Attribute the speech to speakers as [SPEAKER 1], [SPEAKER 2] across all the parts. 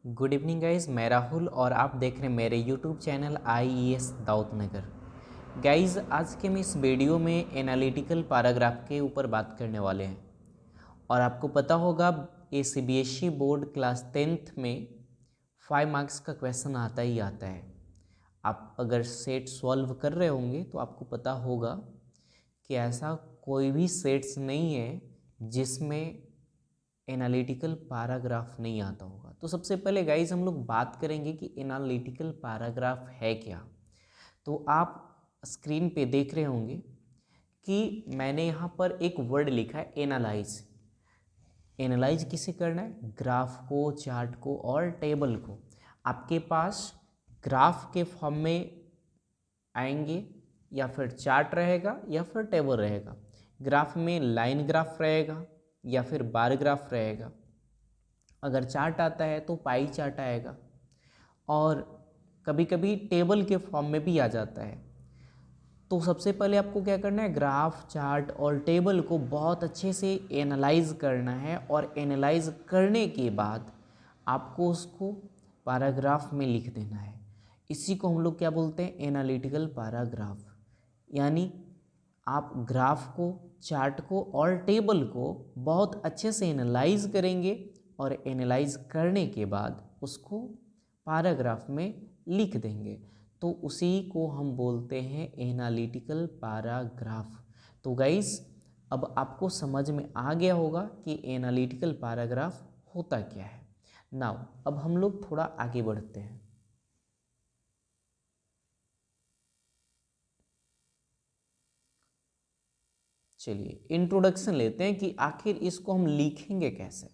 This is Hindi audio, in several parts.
[SPEAKER 1] गुड इवनिंग गाइज़, मैं राहुल और आप देख रहे हैं मेरे YouTube channel IES Daudnagar. Guys, आज के हम इस वीडियो में एनालिटिकल पैराग्राफ के ऊपर बात करने वाले हैं। और आपको पता होगा ये CBSE बोर्ड क्लास 10th में 5 मार्क्स का क्वेश्चन आता ही आता है। आप अगर सेट सॉल्व कर रहे होंगे तो आपको पता होगा कि ऐसा कोई भी सेट्स नहीं है जिसमें एनालिटिकल पैराग्राफ नहीं आता होगा। तो सबसे पहले गाइज हम लोग बात करेंगे कि एनालिटिकल पैराग्राफ है क्या। तो आप स्क्रीन पे देख रहे होंगे कि मैंने यहाँ पर एक वर्ड लिखा है एनालाइज। एनालाइज किसे करना है? ग्राफ को, चार्ट को और टेबल को। आपके पास ग्राफ के फॉर्म में आएंगे या फिर चार्ट रहेगा या फिर टेबल रहेगा। ग्राफ में लाइन ग्राफ रहेगा या फिर बार ग्राफ रहेगा। अगर चार्ट आता है तो पाई चार्ट आएगा और कभी कभी टेबल के फॉर्म में भी आ जाता है। तो सबसे पहले आपको क्या करना है? ग्राफ, चार्ट और टेबल को बहुत अच्छे से एनालाइज करना है और एनालाइज करने के बाद आपको उसको पैराग्राफ में लिख देना है। इसी को हम लोग क्या बोलते हैं? Analytical paragraph. यानी आप ग्राफ को, चार्ट को और टेबल को बहुत अच्छे से एनालाइज करेंगे और एनालाइज करने के बाद उसको पैराग्राफ में लिख देंगे। तो उसी को हम बोलते हैं एनालिटिकल पैराग्राफ। तो गाइस, अब आपको समझ में आ गया होगा कि एनालिटिकल पैराग्राफ होता क्या है। नाउ अब हम लोग थोड़ा आगे बढ़ते हैं। चलिए इंट्रोडक्शन लेते हैं कि आखिर इसको हम लिखेंगे कैसे।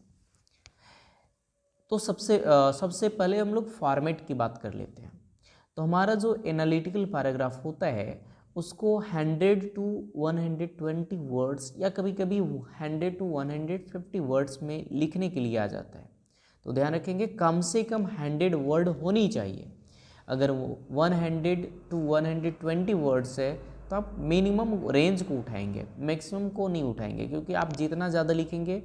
[SPEAKER 1] तो सबसे पहले हम लोग फॉर्मेट की बात कर लेते हैं। तो हमारा जो एनालिटिकल पैराग्राफ होता है उसको 100 to 120 वर्ड्स या कभी कभी 100 to 150 वर्ड्स में लिखने के लिए आ जाता है। तो ध्यान रखेंगे कम से कम 100 वर्ड होनी चाहिए। अगर वो 100 to 120 वर्ड्स है तो आप मिनिमम रेंज को उठाएंगे, मैक्सिमम को नहीं उठाएंगे, क्योंकि आप जितना ज़्यादा लिखेंगे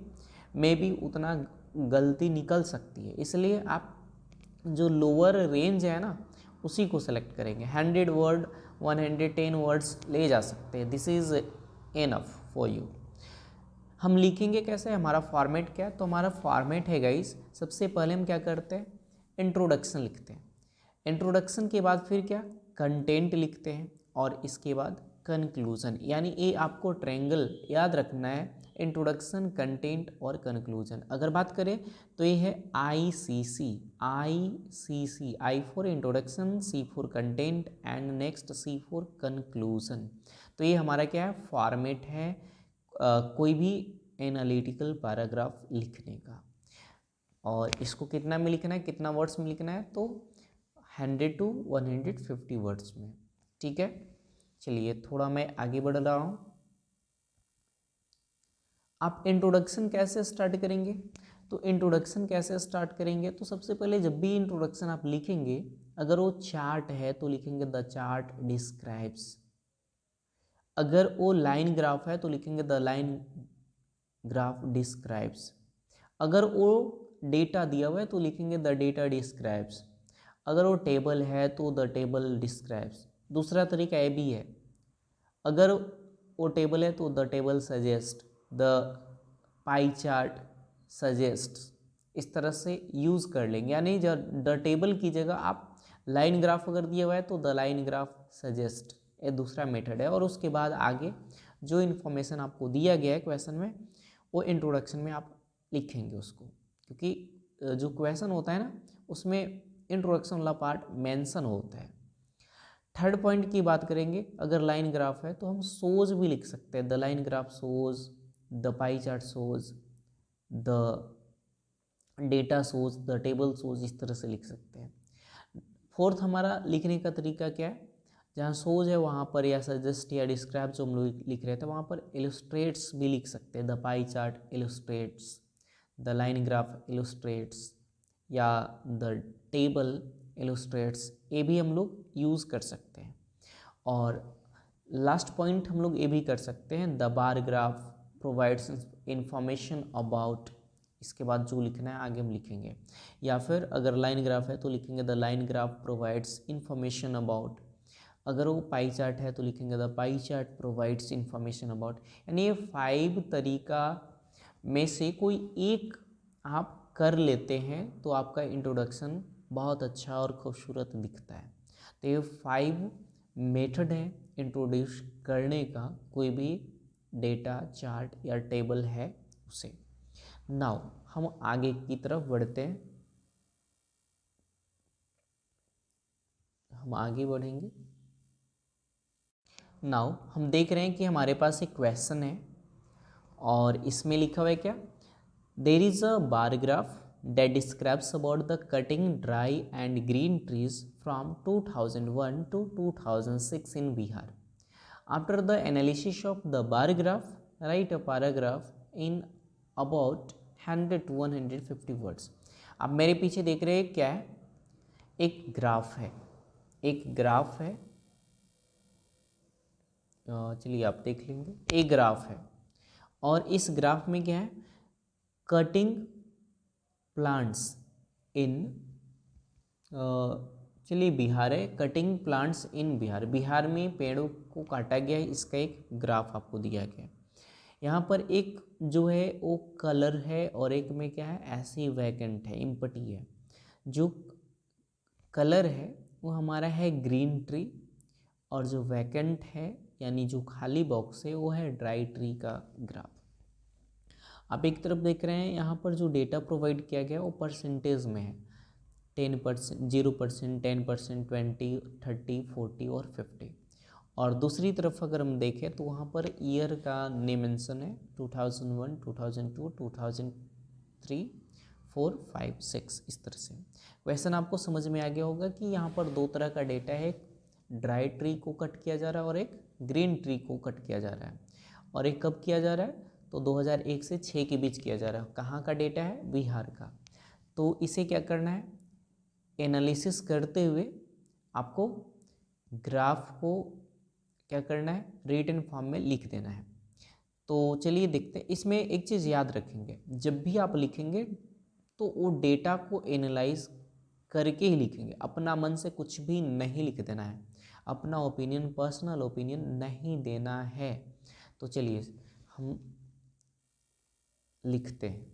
[SPEAKER 1] मे बी उतना गलती निकल सकती है। इसलिए आप जो लोअर रेंज है ना उसी को सेलेक्ट करेंगे। 100 वर्ड, 110 वर्ड्स ले जा सकते हैं। This is enough for you. हम लिखेंगे कैसे? हमारा फॉर्मेट क्या है? तो हमारा फॉर्मेट है गाइस, सबसे पहले हम क्या करते हैं? इंट्रोडक्शन लिखते हैं। इंट्रोडक्शन के बाद फिर क्या? कंटेंट लिखते हैं और इसके बाद कंक्लूजन। यानी ये आपको ट्रायंगल याद रखना है, इंट्रोडक्शन, कंटेंट और कंक्लूजन। अगर बात करें तो ये है ICC। I for introduction, C for content and next C for conclusion. तो ये हमारा क्या है? फॉर्मेट है कोई भी एनालिटिकल पैराग्राफ लिखने का। और इसको कितना में लिखना है, कितना वर्ड्स में लिखना है? तो 100 to 150 वर्ड्स में। ठीक है, चलिए थोड़ा मैं आगे बढ़ रहा हूँ। आप इंट्रोडक्शन कैसे स्टार्ट करेंगे? तो इंट्रोडक्शन कैसे स्टार्ट करेंगे? तो सबसे पहले जब भी इंट्रोडक्शन आप लिखेंगे, अगर वो चार्ट है तो लिखेंगे द चार्ट डिस्क्राइब्स। अगर वो लाइन ग्राफ है तो लिखेंगे द लाइन ग्राफ डिस्क्राइब्स। अगर वो डेटा दिया हुआ है तो लिखेंगे द डेटा डिस्क्राइब्स। अगर वो टेबल है तो द टेबल डिस्क्राइब्स। दूसरा तरीका ये भी है, अगर वो टेबल है तो the table suggest, the pie chart suggest. इस तरह से यूज़ कर लेंगे। यानी जब द टेबल की जगह आप लाइन ग्राफ अगर दिया हुआ है तो द लाइन ग्राफ सजेस्ट, ये दूसरा मेथड है। और उसके बाद आगे जो इन्फॉर्मेशन आपको दिया गया है क्वेश्चन में वो इंट्रोडक्शन में आप लिखेंगे उसको, क्योंकि जो क्वेश्चन होता है ना उसमें इंट्रोडक्शन वाला पार्ट मेंशन होता है। थर्ड पॉइंट की बात करेंगे, अगर लाइन ग्राफ है तो हम सोज भी लिख सकते हैं। The line graph shows, the pie chart shows, the data shows, the table shows, इस तरह से लिख सकते हैं। फोर्थ हमारा लिखने का तरीका क्या है? जहाँ सोज है वहाँ पर या सजेस्ट या डिस्क्राइब जो हम लोग लिख रहे थे वहाँ पर इलस्ट्रेट्स भी लिख सकते हैं। The pie chart illustrates, the line graph illustrates या द टेबल इलस्ट्रेट्स, ये भी हम लोग यूज़ कर सकते हैं। और लास्ट पॉइंट हम लोग ये भी कर सकते हैं, the bar graph provides information about इसके बाद जो लिखना है आगे हम लिखेंगे। या फिर अगर लाइन ग्राफ है तो लिखेंगे the line graph provides information about. अगर वो पाई चार्ट है तो लिखेंगे the pie chart provides information about. यानी ये 5 तरीका में से कोई एक आप कर लेते हैं तो आपका इंट्रोडक्शन बहुत अच्छा और खूबसूरत दिखता है। तो ये 5 मेथड है इंट्रोड्यूस करने का कोई भी डेटा चार्ट या टेबल है उसे। नाउ हम आगे की तरफ बढ़ते हैं, हम आगे बढ़ेंगे। नाउ हम देख रहे हैं कि हमारे पास एक क्वेश्चन है और इसमें लिखा हुआ है क्या, there is a bar graph that describes about the cutting dry and green trees from 2001 to 2006 in Bihar. After the analysis of the bar graph, write a paragraph in about 100 to 150 words. आप मेरे पीछे देख रहे हैं क्या है, एक ग्राफ है, एक ग्राफ है, चलिए आप देख लेंगे, एक ग्राफ है और इस ग्राफ में क्या है, कटिंग प्लांट्स इन, चलिए बिहार है, cutting plants in Bihar, Bihar में पेड़ों को काटा गया है, इसका एक ग्राफ आपको दिया गया है। यहाँ पर एक जो है वो कलर है और एक में क्या है, ऐसे ही वैकेंट है, एम्प्टी है। जो कलर है वो हमारा है ग्रीन ट्री और जो वैकेंट है यानी जो खाली बॉक्स है वो है ड्राई ट्री का ग्राफ। आप एक तरफ देख रहे हैं यहाँ पर जो डेटा प्रोवाइड किया गया वो परसेंटेज में है, 10%, 0%, 10%, 20, 30, 40 और 50। और दूसरी तरफ अगर हम देखें तो वहाँ पर ईयर का नेम मेंशन है, 2001, 2002, 2003, 4, 5, 6 इस तरह से। क्वेश्चन आपको समझ में आ गया होगा कि यहाँ पर दो तरह का डेटा है, एक ड्राई ट्री को कट किया जा रहा है और एक ग्रीन ट्री को कट किया जा रहा है। और एक कब किया जा रहा है, तो 2001 से 6 के बीच किया जा रहा है। कहाँ का डेटा है, बिहार का। तो इसे क्या करना है, एनालिसिस करते हुए आपको ग्राफ को क्या करना है, रिटन फॉर्म में लिख देना है। तो चलिए देखते हैं, इसमें एक चीज़ याद रखेंगे, जब भी आप लिखेंगे तो वो डेटा को एनालाइज करके ही लिखेंगे, अपना मन से कुछ भी नहीं लिख देना है, अपना ओपिनियन, पर्सनल ओपिनियन नहीं देना है। तो चलिए हम लिखते हैं।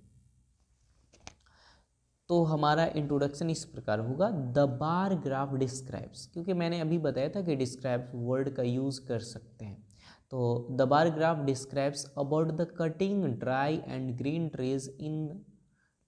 [SPEAKER 1] तो हमारा इंट्रोडक्शन इस प्रकार होगा, द बार ग्राफ डिस्क्राइब्स, क्योंकि मैंने अभी बताया था कि डिस्क्राइब्स वर्ड का यूज़ कर सकते हैं। तो the bar graph describes about the cutting dry and green trees in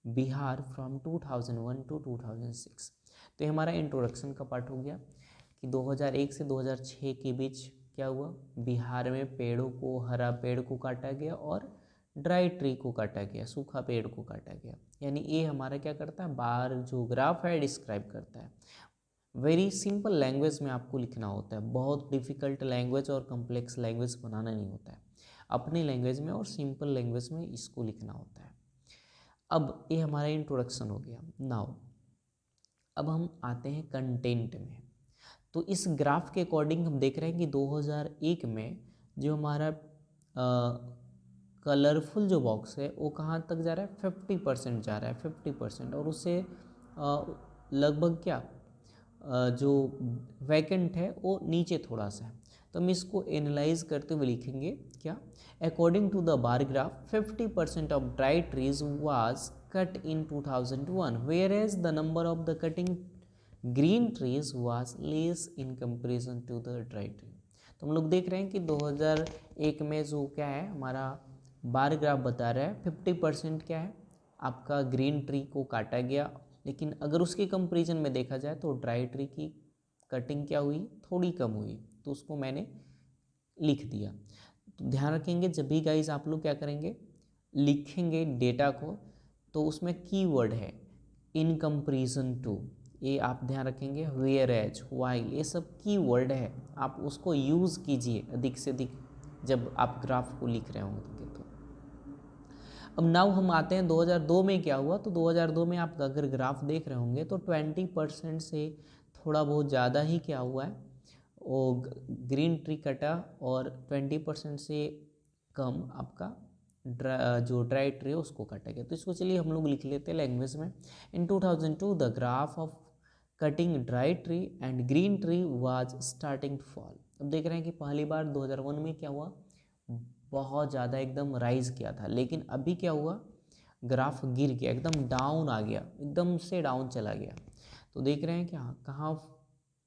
[SPEAKER 1] Bihar from 2001 to 2006। तो ये हमारा इंट्रोडक्शन का पार्ट हो गया कि 2001 से 2006 के बीच क्या हुआ, बिहार में पेड़ों को, हरा पेड़ को काटा गया और ड्राई ट्री को काटा गया, सूखा पेड़ को काटा गया। यानी ये हमारा क्या करता है, बार जो ग्राफ है डिस्क्राइब करता है। वेरी सिंपल लैंग्वेज में आपको लिखना होता है, बहुत डिफ़िकल्ट लैंग्वेज और कॉम्प्लेक्स लैंग्वेज बनाना नहीं होता है, अपनी लैंग्वेज में और सिंपल लैंग्वेज में इसको लिखना होता है। अब ये हमारा इंट्रोडक्शन हो गया। नाउ अब हम आते हैं कंटेंट में। तो इस ग्राफ के अकॉर्डिंग हम देख रहे हैं कि 2001 में जो हमारा कलरफुल जो बॉक्स है वो कहाँ तक जा रहा है, 50% जा रहा है, 50%। और उससे लगभग क्या जो वैकेंट है वो नीचे थोड़ा सा है। तो हम इसको एनालाइज करते हुए लिखेंगे क्या, according to the bar graph 50% of dry trees was cut in 2001 whereas the number of the cutting green trees was less in comparison to the dry tree. तो हम लोग देख रहे हैं कि 2001 में जो क्या है हमारा बार ग्राफ बता रहा है 50% क्या है आपका ग्रीन ट्री को काटा गया, लेकिन अगर उसके कंपैरिजन में देखा जाए तो ड्राई ट्री की कटिंग क्या हुई, थोड़ी कम हुई। तो उसको मैंने लिख दिया। तो ध्यान रखेंगे जब भी गाइज आप लोग क्या करेंगे, लिखेंगे डेटा को, तो उसमें कीवर्ड है इन कंपैरिजन टू, ये आप ध्यान रखेंगे, वेयर एज, वाइल, ये सब कीवर्ड है, आप उसको यूज़ कीजिए अधिक से अधिक जब आप ग्राफ को लिख रहे होंगे। तो अब नाउ हम आते हैं 2002 में क्या हुआ। तो 2002 में आप अगर ग्राफ देख रहे होंगे तो 20% से थोड़ा बहुत ज़्यादा ही क्या हुआ है, वो ग्रीन ट्री कटा और 20% से कम आपका जो ड्राई ट्री है उसको काटा गया। तो इसको चलिए हम लोग लिख लेते हैं लैंग्वेज में। In 2002 the graph of cutting dry tree and green tree was starting to fall. अब देख रहे हैं कि पहली बार 2001 में क्या हुआ, बहुत ज़्यादा एकदम राइज किया था, लेकिन अभी क्या हुआ, ग्राफ गिर गया, एकदम डाउन आ गया, एकदम से डाउन चला गया। तो देख रहे हैं क्या, कहाँ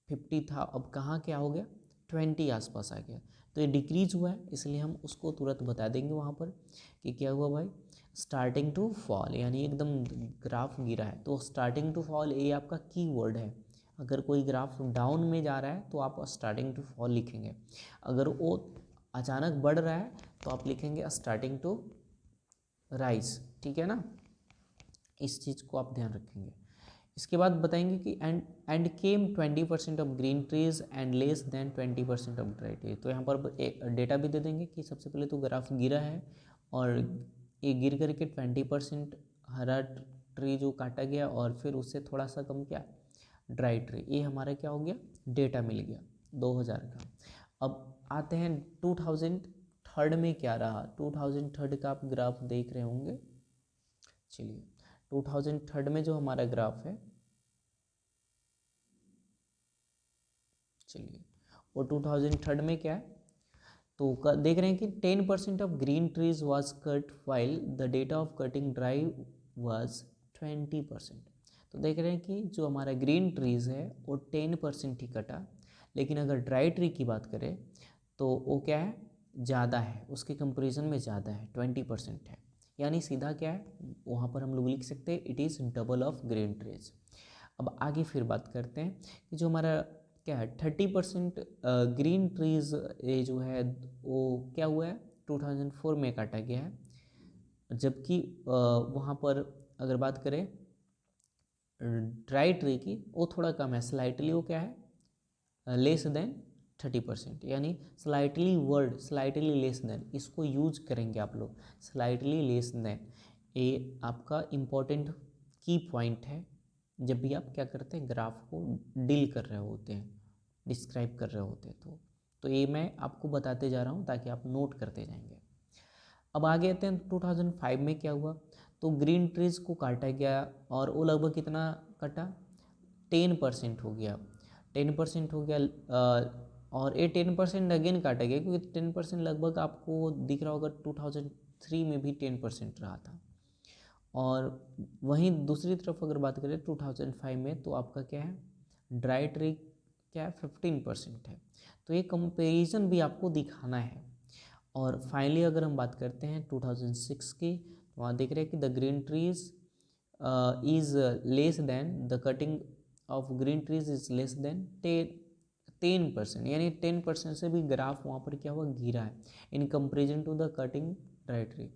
[SPEAKER 1] 50 था, अब कहाँ क्या हो गया, 20 आसपास आ गया। तो ये डिक्रीज हुआ है, इसलिए हम उसको तुरंत बता देंगे वहाँ पर कि क्या हुआ भाई, स्टार्टिंग टू फॉल, यानी एकदम ग्राफ गिरा है। तो स्टार्टिंग टू फॉल ये आपका की वर्ड है। अगर कोई ग्राफ डाउन में जा रहा है तो आप स्टार्टिंग टू फॉल लिखेंगे, अगर वो अचानक बढ़ रहा है तो आप लिखेंगे स्टार्टिंग टू राइज, ठीक है ना, इस चीज़ को आप ध्यान रखेंगे। इसके बाद बताएंगे कि and came 20% of green trees and less than 20% of dry tree. तो यहाँ पर एक डेटा भी दे देंगे कि सबसे पहले तो ग्राफ गिरा है और ये गिर करके 20% हरा ट्री जो काटा गया और फिर उससे थोड़ा सा कम क्या, ड्राई ट्री। ये हमारा क्या हो गया, डेटा मिल गया 2000 का। अब आते हैं 2003 में क्या रहा। 2003 का आप ग्राफ देख रहे होंगे। चलिए 2003 में जो हमारा ग्राफ है, चलिए वो 2003 में क्या है, तो देख रहे हैं कि 10% of green trees was cut while the data of cutting dry was 20%। तो देख रहे हैं कि जो हमारा ग्रीन ट्रीज है वो 10% ही कटा, लेकिन अगर ड्राई ट्री की बात करें तो वो क्या है, ज़्यादा है, उसके कंपेरिजन में ज़्यादा है, 20% है। यानी सीधा क्या है, वहाँ पर हम लोग लिख सकते हैं it is double of green trees. अब आगे फिर बात करते हैं कि जो हमारा क्या है 30% ग्रीन ट्रीज ये जो है वो क्या हुआ है 2004 में काटा गया है, जबकि वहाँ पर अगर बात करें ड्राई ट्री की वो थोड़ा कम है, स्लाइटली वो क्या है लेस देन 30%, यानी slightly word slightly less than इसको यूज करेंगे आप लोग, स्लाइटली लेस देन। ये आपका इम्पोर्टेंट की पॉइंट है जब भी आप क्या करते हैं, ग्राफ को डील कर रहे होते हैं, डिस्क्राइब कर रहे होते हैं। तो ये मैं आपको बताते जा रहा हूँ ताकि आप नोट करते जाएंगे। अब आगे आते हैं 2005 में क्या हुआ, तो ग्रीन ट्रीज को काटा गया और वो लगभग कितना कटा, 10% हो गया, 10% हो गया। और ये 10% अगेन काटा गया क्योंकि 10% लगभग आपको दिख रहा होगा 2003 में भी 10% रहा था। और वहीं दूसरी तरफ अगर बात करें 2005 में तो आपका क्या है, ड्राई ट्री क्या है 15% है। तो ये कंपैरिजन भी आपको दिखाना है। और फाइनली अगर हम बात करते हैं 2006 की, तो वहाँ देख रहे हैं कि the green trees is less than the cutting of green trees is less than 10%, यानी 10% से भी ग्राफ वहाँ पर क्या हुआ, गिरा है in comparison to the cutting dry tree.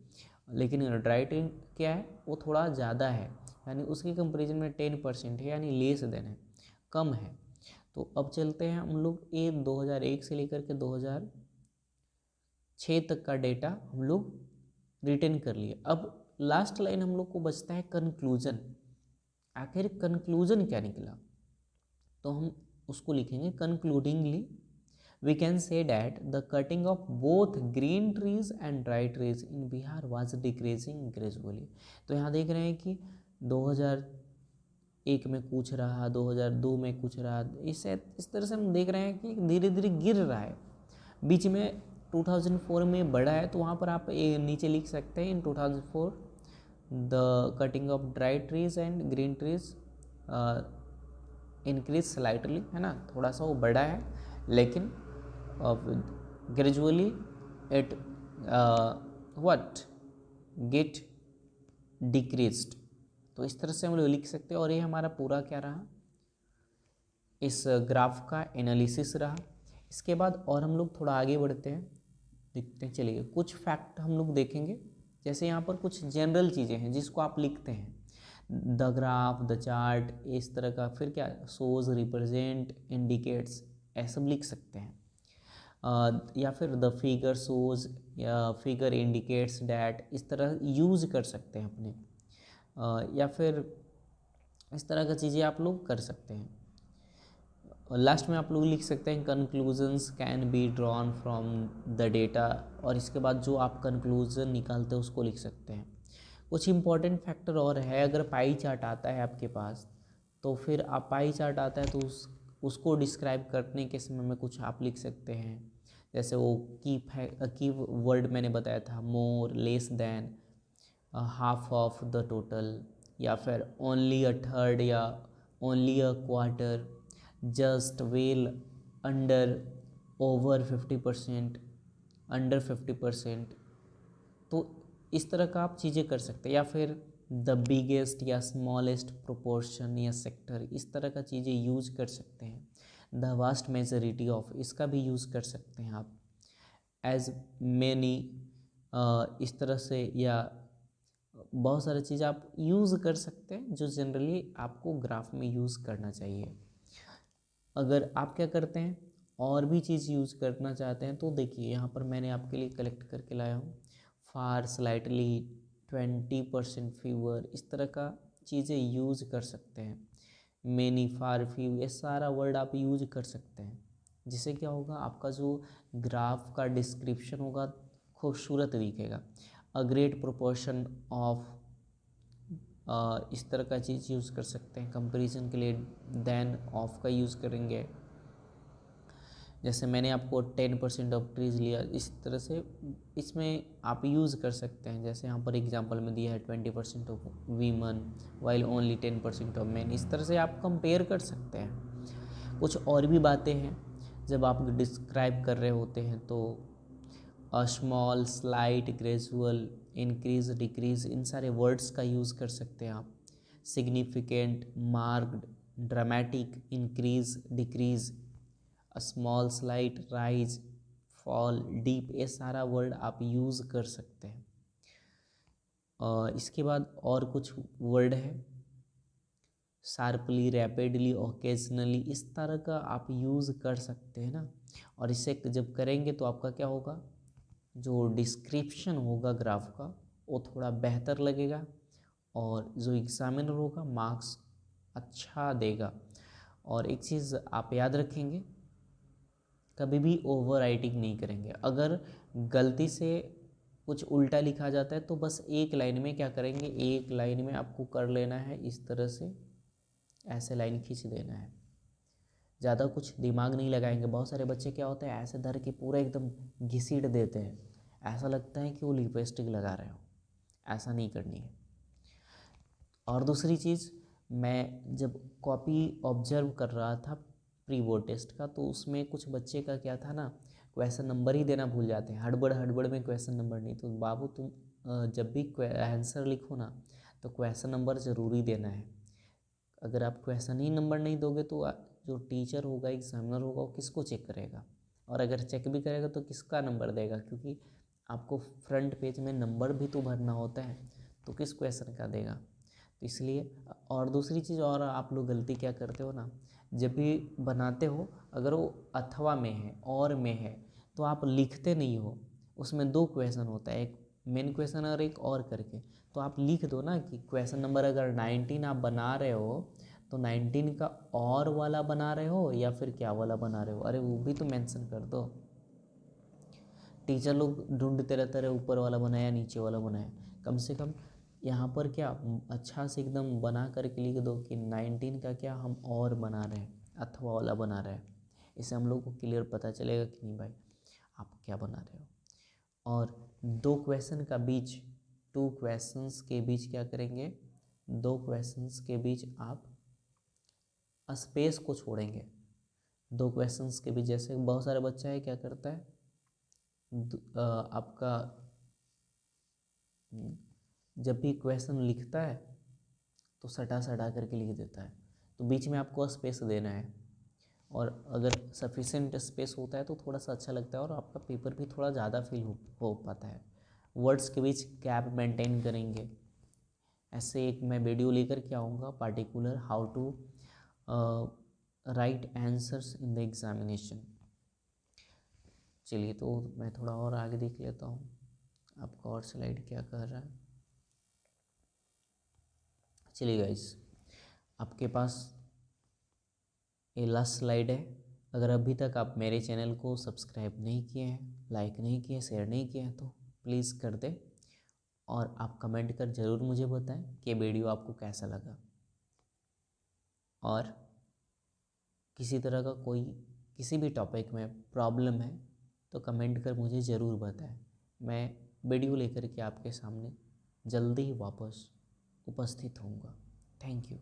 [SPEAKER 1] लेकिन ड्राई ट्री क्या है वो थोड़ा ज़्यादा है, यानी उसके कंपेरिजन में 10% है, यानी लेस देन है, कम है। तो अब चलते हैं हम लोग ये 2001 से लेकर के 2006 तक का डेटा हम लोग रिटेन कर लिए। अब लास्ट लाइन हम लोग को बचता है कंक्लूजन। आखिर कंक्लूजन क्या निकला, तो हम उसको लिखेंगे concludingly we can say that the cutting of both green trees and dry trees in Bihar was decreasing gradually. तो यहाँ देख रहे हैं कि 2001 में कुछ रहा, 2002 में कुछ रहा, इस तरह से हम देख रहे हैं कि धीरे धीरे गिर रहा है। बीच में 2004 में बढ़ा है, तो वहाँ पर आप नीचे लिख सकते हैं in 2004 the cutting of dry trees and green trees increase slightly, है ना, थोड़ा सा वो बढ़ा है, लेकिन gradually it what get decreased. तो इस तरह से हम लोग लिख सकते हैं। और ये हमारा पूरा क्या रहा, इस ग्राफ का एनालिसिस रहा। इसके बाद और हम लोग थोड़ा आगे बढ़ते हैं, देखते हैं। चलिए कुछ फैक्ट हम लोग देखेंगे, जैसे यहाँ पर कुछ जनरल चीज़ें हैं जिसको आप लिखते हैं, द ग्राफ, द चार्ट, इस तरह का, फिर क्या शोज, रिप्रेजेंट, इंडिकेट्स, ऐसा सब लिख सकते हैं। या फिर द फिगर शोज या फिगर इंडिकेट्स डैट, इस तरह यूज कर सकते हैं अपने, या फिर इस तरह का चीज़ें आप लोग कर सकते हैं। और लास्ट में आप लोग लिख सकते हैं conclusions can be drawn from the data, और इसके बाद जो आप कंक्लूजन निकालते हैं उसको लिख सकते हैं। कुछ इंपॉर्टेंट फैक्टर और है, अगर पाई चार्ट आता है आपके पास तो फिर आप पाई चार्ट आता है तो उसको डिस्क्राइब करने के समय में कुछ आप लिख सकते हैं, जैसे वो की वर्ड मैंने बताया था, more, less than, half of the total, या फिर ओनली अ थर्ड, या only a quarter, just, well, under, over 50%, under 50%। तो इस तरह का आप चीज़ें कर सकते हैं, या फिर द बिगेस्ट या स्मॉलेस्ट प्रोपोर्शन या सेक्टर, इस तरह का चीज़ें यूज कर सकते हैं। द वास्ट मेजॉरिटी ऑफ, इसका भी यूज़ कर सकते हैं आप। एज मैनी, इस तरह से, या बहुत सारी चीज़ आप यूज़ कर सकते हैं जो जनरली आपको ग्राफ में यूज़ करना चाहिए। अगर आप क्या करते हैं और भी चीज़ यूज़ करना चाहते हैं तो देखिए यहाँ पर मैंने आपके लिए कलेक्ट करके लाया हूँ, फार, स्लाइटली, 20% फीवर, इस तरह का चीज़ें यूज़ कर सकते हैं। मेनी, फार, फ्यू, ये सारा वर्ड आप यूज कर सकते हैं, जिससे क्या होगा, आपका जो ग्राफ का डिस्क्रिप्शन होगा खूबसूरत दिखेगा। अ ग्रेट प्रोपोर्शन ऑफ, इस तरह का चीज़ यूज़ कर सकते हैं। कंपैरिजन के लिए देन ऑफ का यूज़ करेंगे, जैसे मैंने आपको 10% ऑफ ट्रीज लिया, इस तरह से इसमें आप यूज़ कर सकते हैं। जैसे यहाँ पर एग्जांपल में दिया है 20% of women while only 10% of man, इस तरह से आप कंपेयर कर सकते हैं। कुछ और भी बातें हैं जब आप डिस्क्राइब कर रहे होते हैं तो small, slight, gradual, increase, decrease, इन सारे वर्ड्स का यूज़ कर सकते हैं आप। Significant, marked, dramatic, increase, decrease, small, slight, rise, fall, deep, ये सारा वर्ड आप यूज़ कर सकते हैं। इसके बाद और कुछ वर्ड है, शार्पली, रैपिडली, ओकेजनली, इस तरह का आप यूज़ कर सकते हैं ना। और इसे जब करेंगे तो आपका क्या होगा, जो डिस्क्रिप्शन होगा ग्राफ का वो थोड़ा बेहतर लगेगा, और जो एग्जामिनर होगा मार्क्स अच्छा देगा। और एक चीज़ आप याद रखेंगे, कभी भी ओवर राइटिंग नहीं करेंगे। अगर गलती से कुछ उल्टा लिखा जाता है तो बस एक लाइन में क्या करेंगे, एक लाइन में आपको कर लेना है, इस तरह से ऐसे लाइन खींच देना है, ज़्यादा कुछ दिमाग नहीं लगाएंगे। बहुत सारे बच्चे क्या होता है, ऐसे धर के पूरा एकदम घिसीट देते हैं, ऐसा लगता है कि वो लिपस्टिक लगा रहे हो, ऐसा नहीं करनी है। और दूसरी चीज़, मैं जब कॉपी ऑब्जर्व कर रहा था प्री बोर्ड टेस्ट का, तो उसमें कुछ बच्चे का क्या था ना, क्वेश्चन नंबर ही देना भूल जाते हैं, हड़बड़ हड़बड़ में क्वेश्चन नंबर नहीं। तो बाबू तुम जब भी आंसर लिखो ना तो क्वेश्चन नंबर ज़रूरी देना है। अगर आप क्वेश्चन ही नंबर नहीं दोगे तो जो टीचर होगा, एग्जामिनर होगा, वो किसको चेक करेगा, और अगर चेक भी करेगा तो किसका नंबर देगा, क्योंकि आपको फ्रंट पेज में नंबर भी तो भरना होता है, तो किस क्वेश्चन का देगा। तो इसलिए, और दूसरी चीज़ और आप लोग गलती क्या करते हो ना, जब भी बनाते हो अगर वो अथवा में है, और में है, तो आप लिखते नहीं हो। उसमें दो क्वेश्चन होता है, एक मेन क्वेश्चन और एक और करके, तो आप लिख दो ना कि क्वेश्चन नंबर अगर 19 आप बना रहे हो तो 19 का और वाला बना रहे हो या फिर क्या वाला बना रहे हो, अरे वो भी तो मेंशन कर दो। टीचर लोग ढूंढते रहते रहे ऊपर वाला बनाया नीचे वाला बनाया, कम से कम यहाँ पर क्या अच्छा से एकदम बना करके लिख दो कि 19 का क्या हम और बना रहे हैं, अथवा वाला बना रहे हैं। इससे हम लोग को क्लियर पता चलेगा कि नहीं भाई आप क्या बना रहे हो। और दो क्वेश्चन का बीच, टू क्वेश्चंस के बीच क्या करेंगे, दो क्वेश्चंस के बीच आप स्पेस को छोड़ेंगे। दो क्वेश्चंस के बीच, जैसे बहुत सारे बच्चा है क्या करता है, आपका जब भी क्वेश्चन लिखता है तो सटा सटा करके लिख देता है, तो बीच में आपको स्पेस देना है। और अगर सफिशेंट स्पेस होता है तो थोड़ा सा अच्छा लगता है और आपका पेपर भी थोड़ा ज़्यादा फील हो पाता है। वर्ड्स के बीच गैप मेंटेन करेंगे। ऐसे एक मैं वीडियो लेकर के आऊँगा particular how to write answers in the examination. चलिए तो मैं थोड़ा और आगे देख लेता हूँ आपका और स्लाइड क्या कह रहा है। चलिए गाइस, आपके पास ये लास्ट स्लाइड है। अगर अभी तक आप मेरे चैनल को सब्सक्राइब नहीं किए हैं, लाइक नहीं किए, शेयर नहीं किए हैं तो प्लीज़ कर दें और आप कमेंट कर ज़रूर मुझे बताएं कि वीडियो आपको कैसा लगा। और किसी तरह का कोई किसी भी टॉपिक में प्रॉब्लम है तो कमेंट कर मुझे ज़रूर बताएं। मैं वीडियो लेकर के आपके सामने जल्दी ही वापस उपस्थित होऊंगा। Thank you.